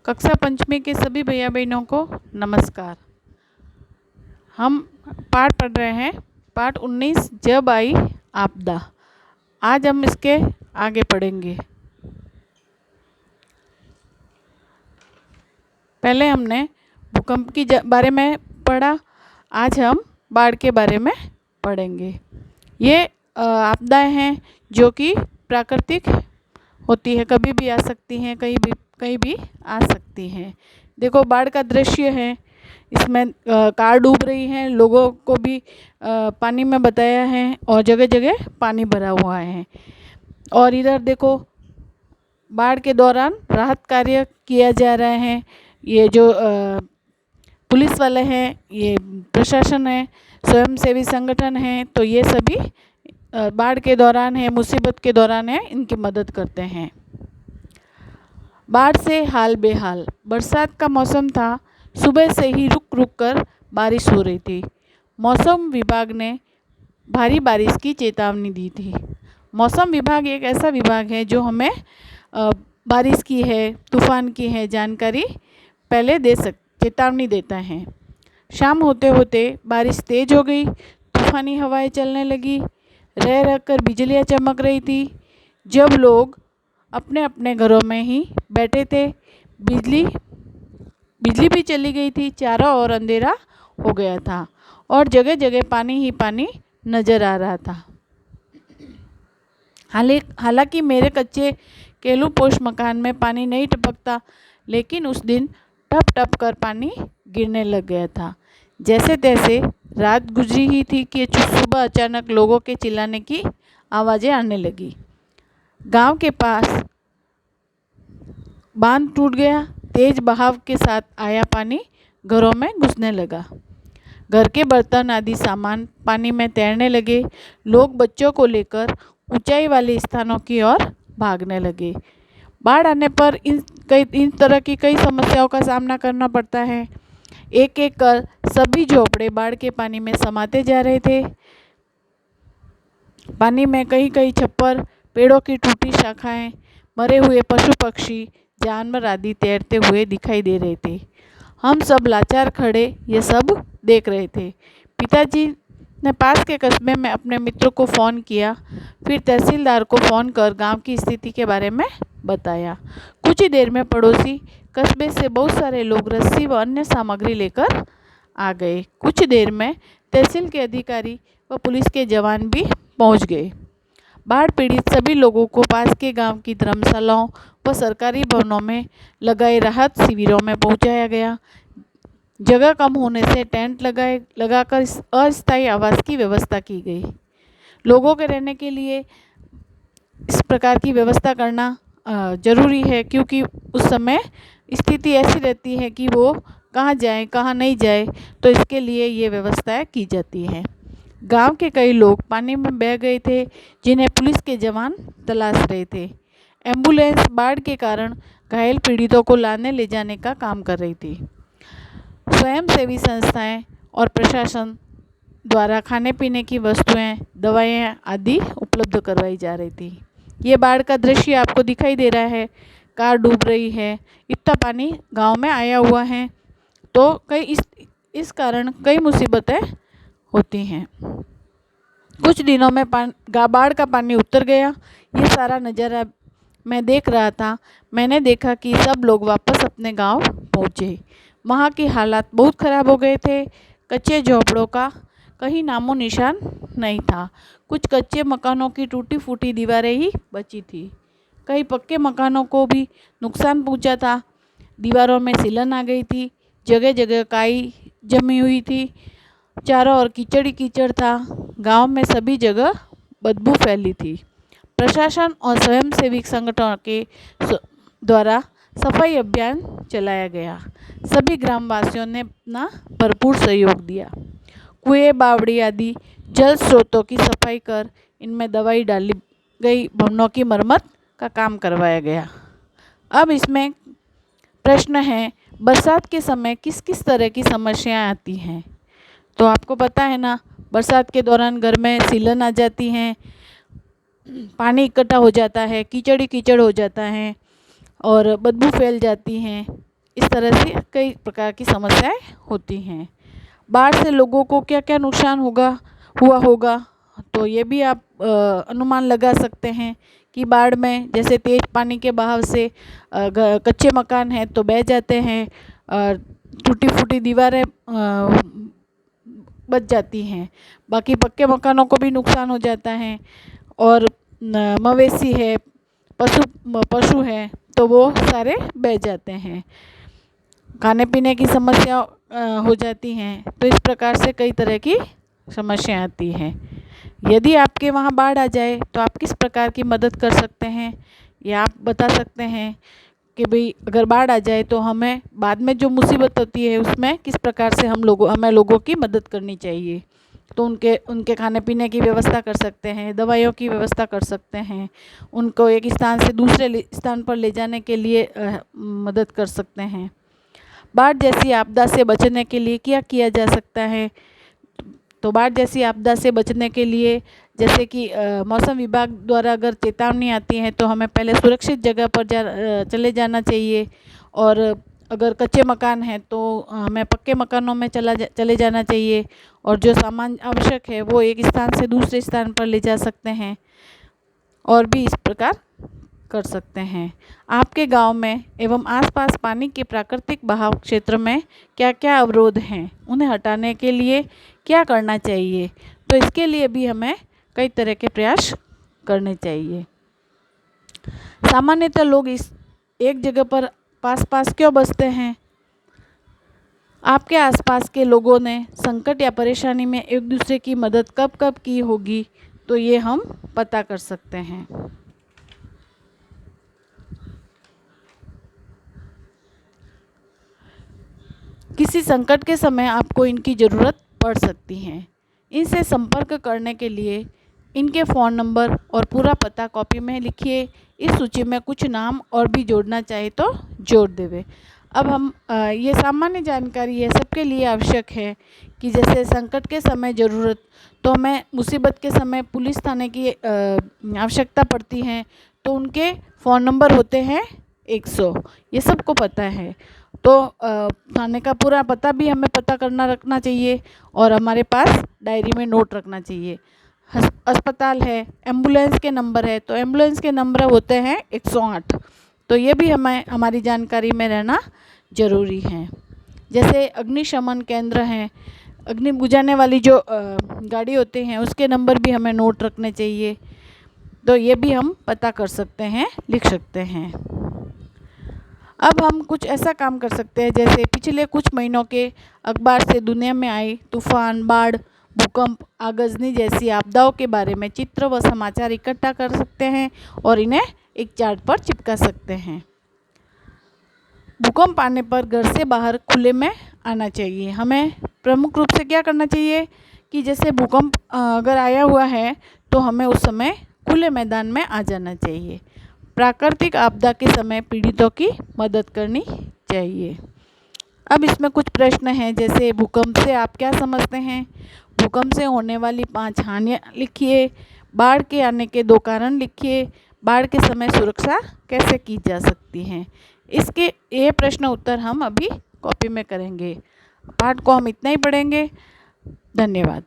कक्षा पंचमी के सभी भैया बहनों को नमस्कार। हम पाठ पढ़ रहे हैं, पाठ 19 जब आई आपदा। आज हम इसके आगे पढ़ेंगे। पहले हमने भूकंप की बारे में पढ़ा, आज हम बाढ़ के बारे में पढ़ेंगे। ये आपदाएं हैं जो कि प्राकृतिक होती है, कभी भी आ सकती हैं, कहीं भी आ सकती हैं। देखो बाढ़ का दृश्य है, इसमें कार डूब रही हैं, लोगों को भी पानी में बताया है और जगह जगह पानी भरा हुआ है। और इधर देखो बाढ़ के दौरान राहत कार्य किया जा रहा है। ये जो पुलिस वाले हैं, ये प्रशासन है, स्वयंसेवी संगठन हैं, तो ये सभी बाढ़ के दौरान है, मुसीबत के दौरान है, इनकी मदद करते हैं। बाढ़ से हाल बेहाल। बरसात का मौसम था, सुबह से ही रुक रुक कर बारिश हो रही थी। मौसम विभाग ने भारी बारिश की चेतावनी दी थी। मौसम विभाग एक ऐसा विभाग है जो हमें बारिश की है, तूफान की है जानकारी पहले चेतावनी देता है। शाम होते होते बारिश तेज हो गई, तूफानी हवाएं चलने लगी, रह रह कर बिजलियाँ चमक रही थी। जब लोग अपने अपने घरों में ही बैठे थे, बिजली भी चली गई थी, चारों ओर अंधेरा हो गया था और जगह जगह पानी ही पानी नज़र आ रहा था। हालांकि मेरे कच्चे केलू पोश मकान में पानी नहीं टपकता, लेकिन उस दिन टप टप कर पानी गिरने लग गया था। जैसे तैसे रात गुजरी ही थी कि सुबह अचानक लोगों के चिल्लाने की आवाज़ें आने लगी। गांव के पास बांध टूट गया, तेज बहाव के साथ आया पानी घरों में घुसने लगा। घर के बर्तन आदि सामान पानी में तैरने लगे। लोग बच्चों को लेकर ऊंचाई वाले स्थानों की ओर भागने लगे। बाढ़ आने पर इन तरह की कई समस्याओं का सामना करना पड़ता है। एक एक कर सभी झोपड़े बाढ़ के पानी में समाते जा रहे थे। पानी में कई कई छप्पर, पेड़ों की टूटी शाखाएं, मरे हुए पशु पक्षी, जानवर आदि तैरते हुए दिखाई दे रहे थे। हम सब लाचार खड़े ये सब देख रहे थे। पिताजी ने पास के कस्बे में अपने मित्रों को फ़ोन किया, फिर तहसीलदार को फ़ोन कर गांव की स्थिति के बारे में बताया। कुछ ही देर में पड़ोसी कस्बे से बहुत सारे लोग रस्सी व अन्य सामग्री लेकर आ गए। कुछ देर में तहसील के अधिकारी व पुलिस के जवान भी पहुंच गए। बाढ़ पीड़ित सभी लोगों को पास के गांव की धर्मशालाओं व सरकारी भवनों में लगाए राहत शिविरों में पहुंचाया गया। जगह कम होने से टेंट लगाकर अस्थायी आवास की व्यवस्था की गई। लोगों के रहने के लिए इस प्रकार की व्यवस्था करना ज़रूरी है, क्योंकि उस समय स्थिति ऐसी रहती है कि वो कहाँ जाए कहाँ नहीं जाए, तो इसके लिए ये व्यवस्थाएं की जाती हैं। गांव के कई लोग पानी में बह गए थे, जिन्हें पुलिस के जवान तलाश रहे थे। एम्बुलेंस बाढ़ के कारण घायल पीड़ितों को लाने ले जाने का काम कर रही थी। स्वयंसेवी संस्थाएं और प्रशासन द्वारा खाने पीने की वस्तुएं, दवाएं आदि उपलब्ध करवाई जा रही थी। ये बाढ़ का दृश्य आपको दिखाई दे रहा है, कार डूब रही है, इतना पानी गांव में आया हुआ है, तो इस कारण कई मुसीबतें होती हैं। कुछ दिनों में बाढ़ का पानी उतर गया। ये सारा नज़ारा मैं देख रहा था। मैंने देखा कि सब लोग वापस अपने गांव पहुँचे। वहाँ की हालात बहुत ख़राब हो गए थे। कच्चे झोंपड़ों का कहीं नामो निशान नहीं था। कुछ कच्चे मकानों की टूटी फूटी दीवारें ही बची थी। कई पक्के मकानों को भी नुकसान पहुंचा था। दीवारों में सिलन आ गई थी, जगह जगह काई जमी हुई थी, चारों ओर कीचड़ ही कीचड़ था। गांव में सभी जगह बदबू फैली थी। प्रशासन और स्वयंसेवी संगठनों के द्वारा सफाई अभियान चलाया गया। सभी ग्रामवासियों ने अपना भरपूर सहयोग दिया। कुएं, बावड़ी आदि जल स्रोतों की सफाई कर इनमें दवाई डाली गई, भवनों की मरम्मत का काम करवाया गया। अब इसमें प्रश्न है, बरसात के समय किस किस तरह की समस्याएं आती हैं? तो आपको पता है ना, बरसात के दौरान घर में सीलन आ जाती हैं, पानी इकट्ठा हो जाता है, कीचड़ ही कीचड़ हो जाता है और बदबू फैल जाती हैं। इस तरह से कई प्रकार की समस्याएं होती हैं। बाढ़ से लोगों को क्या क्या नुकसान हुआ होगा, तो ये भी आप अनुमान लगा सकते हैं कि बाढ़ में जैसे तेज पानी के बहाव से कच्चे मकान हैं तो बह जाते हैं, टूटी फूटी दीवारें बच जाती हैं, बाकी पक्के मकानों को भी नुकसान हो जाता है। और मवेशी है, पशु है, तो वो सारे बह जाते हैं, खाने पीने की समस्या हो जाती हैं। तो इस प्रकार से कई तरह की समस्या आती हैं। यदि आपके वहाँ बाढ़ आ जाए तो आप किस प्रकार की मदद कर सकते हैं, या आप बता सकते हैं कि भाई अगर बाढ़ आ जाए तो हमें बाद में जो मुसीबत होती है उसमें किस प्रकार से हमें लोगों की मदद करनी चाहिए। तो उनके खाने पीने की व्यवस्था कर सकते हैं, दवाइयों की व्यवस्था कर सकते हैं, उनको एक स्थान से दूसरे स्थान पर ले जाने के लिए मदद कर सकते हैं। बाढ़ जैसी आपदा से बचने के लिए क्या किया जा सकता है, तो बाढ़ जैसी आपदा से बचने के लिए जैसे कि मौसम विभाग द्वारा अगर चेतावनी आती है तो हमें पहले सुरक्षित जगह पर चले जाना चाहिए, और अगर कच्चे मकान हैं तो हमें पक्के मकानों में चले जाना चाहिए, और जो सामान आवश्यक है वो एक स्थान से दूसरे स्थान पर ले जा सकते हैं, और भी इस प्रकार कर सकते हैं। आपके गांव में एवं आसपास पानी के प्राकृतिक बहाव क्षेत्र में क्या क्या अवरोध हैं, उन्हें हटाने के लिए क्या करना चाहिए, तो इसके लिए भी हमें कई तरह के प्रयास करने चाहिए। सामान्यतः लोग इस एक जगह पर पास क्यों बसते हैं? आपके आसपास के लोगों ने संकट या परेशानी में एक दूसरे की मदद कब कब की होगी, तो ये हम पता कर सकते हैं। किसी संकट के समय आपको इनकी ज़रूरत पड़ सकती है। इनसे संपर्क करने के लिए इनके फ़ोन नंबर और पूरा पता कॉपी में लिखिए। इस सूची में कुछ नाम और भी जोड़ना चाहे तो जोड़ देवे। अब हम ये सामान्य जानकारी है, सबके लिए आवश्यक है कि जैसे संकट के समय ज़रूरत, तो हमें मुसीबत के समय पुलिस थाने की आवश्यकता पड़ती है, तो उनके फ़ोन नंबर होते हैं 100, ये सबको पता है। तो थाने का पूरा पता भी हमें पता करना रखना चाहिए, और हमारे पास डायरी में नोट रखना चाहिए। अस्पताल है, एम्बुलेंस के नंबर है, तो एम्बुलेंस के नंबर होते हैं 108, तो ये भी हमें हमारी जानकारी में रहना ज़रूरी है। जैसे अग्निशमन केंद्र हैं, अग्नि बुझाने वाली जो गाड़ी होती हैं उसके नंबर भी हमें नोट रखने चाहिए, तो ये भी हम पता कर सकते हैं, लिख सकते हैं। अब हम कुछ ऐसा काम कर सकते हैं, जैसे पिछले कुछ महीनों के अखबार से दुनिया में आई तूफान, बाढ़, भूकंप, आगजनी जैसी आपदाओं के बारे में चित्र व समाचार इकट्ठा कर सकते हैं और इन्हें एक चार्ट पर चिपका सकते हैं। भूकंप आने पर घर से बाहर खुले में आना चाहिए। हमें प्रमुख रूप से क्या करना चाहिए कि जैसे भूकंप अगर आया हुआ है तो हमें उस समय खुले मैदान में आ जाना चाहिए। प्राकृतिक आपदा के समय पीड़ितों की मदद करनी चाहिए। अब इसमें कुछ प्रश्न हैं, जैसे भूकंप से आप क्या समझते हैं? भूकंप से होने वाली 5 हानियाँ लिखिए। बाढ़ के आने के 2 कारण लिखिए। बाढ़ के समय सुरक्षा कैसे की जा सकती है? इसके ये प्रश्न उत्तर हम अभी कॉपी में करेंगे। पाठ को हम इतना ही पढ़ेंगे। धन्यवाद।